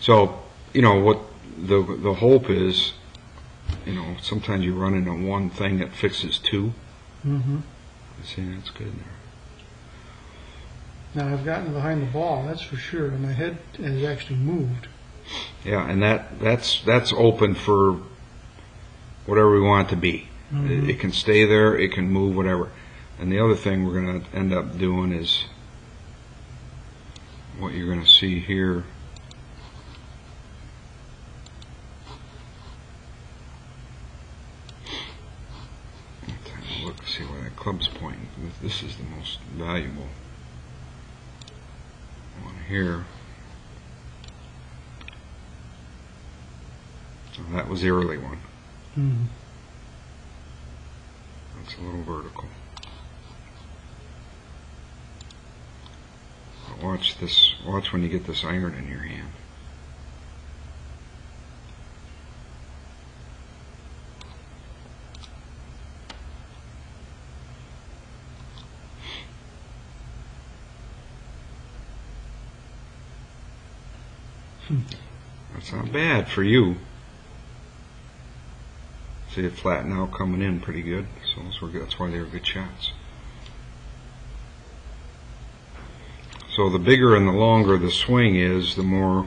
So, you know, what the hope is, you know, sometimes you run into one thing that fixes two. Mm-hmm. See, that's good there. Now I've gotten behind the ball, that's for sure, and my head has actually moved. Yeah, and that's open for whatever we want it to be. Mm-hmm. It can stay there, it can move, whatever. And the other thing we're going to end up doing is what you're going to see here. Look, see where that club's pointing. This is the most valuable one here. So that was the early one. Mm-hmm. That's a little vertical. But watch this. Watch when you get this iron in your hand. That's not bad for you. See it flatten out coming in pretty good. So that's why they were good shots. So the bigger and the longer the swing is, the more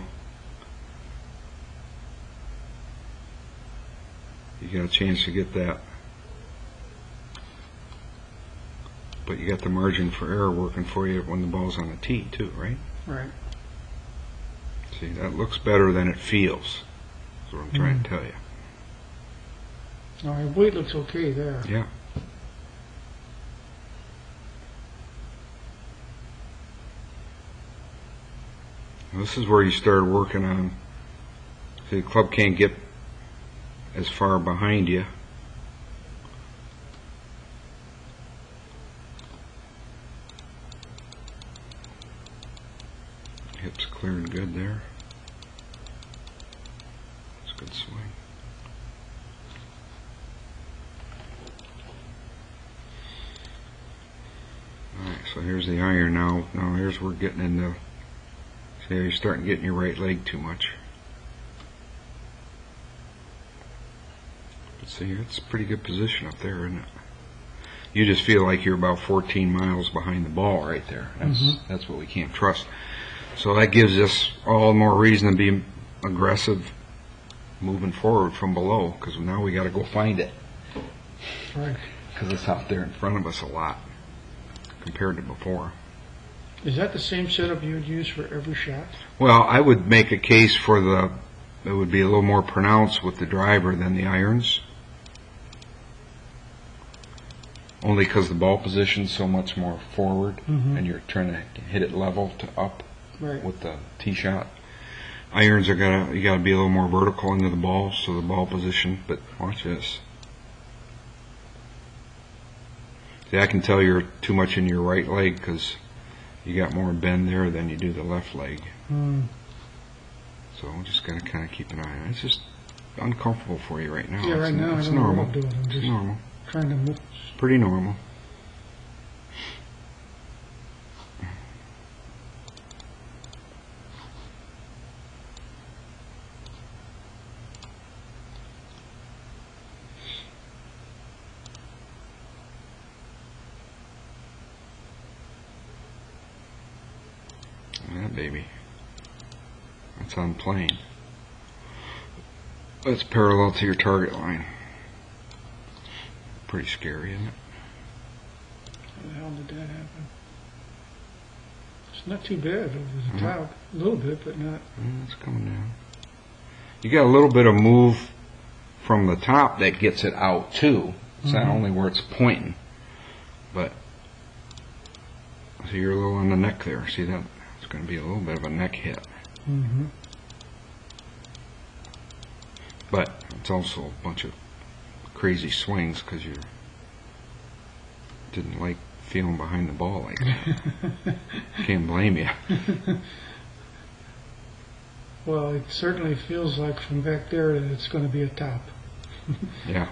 you got a chance to get that. But you got the margin for error working for you when the ball's on the tee too, right? Right. See, that looks better than it feels. That's what I'm trying to tell you. All right, weight looks okay there. Yeah. This is where you start working on. See, the club can't get as far behind you. Hips clear and good there. It's a good swing. Alright, so here's the iron now. Now here's where we're getting into. See how you're starting getting your right leg too much. But see, it's a pretty good position up there, isn't it? You just feel like you're about 14 miles behind the ball right there. That's what we can't trust. So that gives us all the more reason to be aggressive moving forward from below, because now we got to go find it. Right. Because it's out there in front of us a lot compared to before. Is that the same setup you would use for every shot? Well, I would make a case for it would be a little more pronounced with the driver than the irons. Only because the ball position's so much more forward, and you're trying to hit it level to up. Right. With the tee shot. Irons are you gotta be a little more vertical into the ball, so the ball position. But watch this. See, I can tell you're too much in your right leg because you got more bend there than you do the left leg. So I'm just gonna kind of keep an eye on it. It's just uncomfortable for you right now. Yeah, right now it's I don't normal. know what I'm doing. I'm just normal. trying to move. It's pretty normal. That baby. That's on plane. That's parallel to your target line. Pretty scary, isn't it? How the hell did that happen? It's not too bad over the top. A little bit, but not. It's coming down. You got a little bit of move from the top that gets it out too. It's not only where it's pointing, but see, you're a little on the neck there. See that? It's going to be a little bit of a neck hit. But it's also a bunch of crazy swings because you didn't like feeling behind the ball like that. Can't blame you. Well, it certainly feels like from back there that it's going to be a top. Yeah.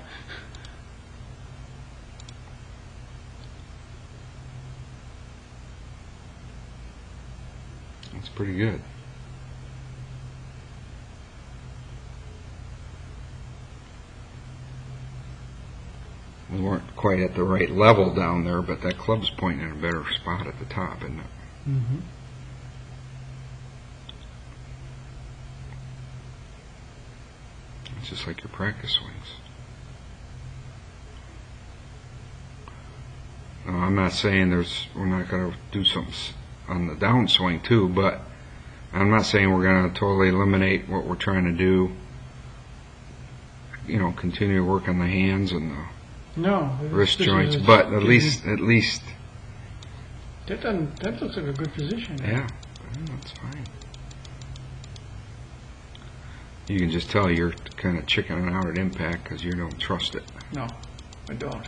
That's pretty good. We weren't quite at the right level down there, but that club's pointing at a better spot at the top, isn't it? Mm-hmm. It's just like your practice swings. Now, I'm not saying we're not going to do something on the downswing too, but I'm not saying we're going to totally eliminate what we're trying to do. You know, continue to work on the hands and the wrist joints, but at least that looks like a good position. Yeah, that's fine. You can just tell you're kind of chickening out at impact because you don't trust it. No, I don't.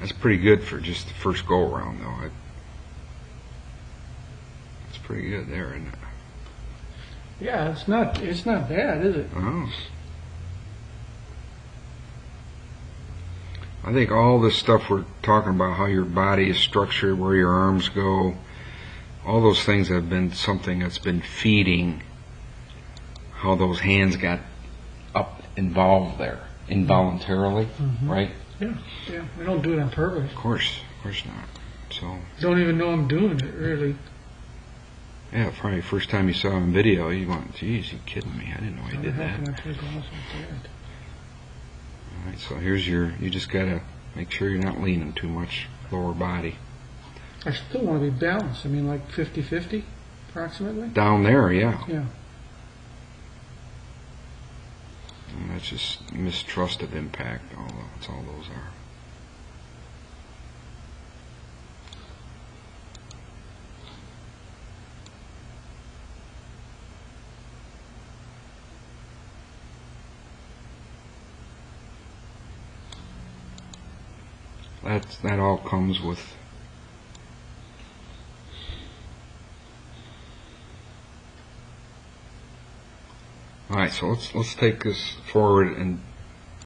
That's pretty good for just the first go around, though. It's pretty good there, isn't it? Yeah, it's not bad, is it? Oh. I think all this stuff we're talking about, how your body is structured, where your arms go, all those things have been something that's been feeding how those hands got up involved there, involuntarily, right? Yeah, yeah. We don't do it on purpose. Of course not. So. Don't even know I'm doing it, really. Yeah, probably first time you saw him in video, you went, geez, you kidding me? I didn't know he did that. All right, so here's you just got to make sure you're not leaning too much, lower body. I still want to be balanced. I mean, like 50-50, approximately. Down there, yeah. Yeah. And that's just mistrust of impact. That's all those are. That all comes with all right, so let's take this forward and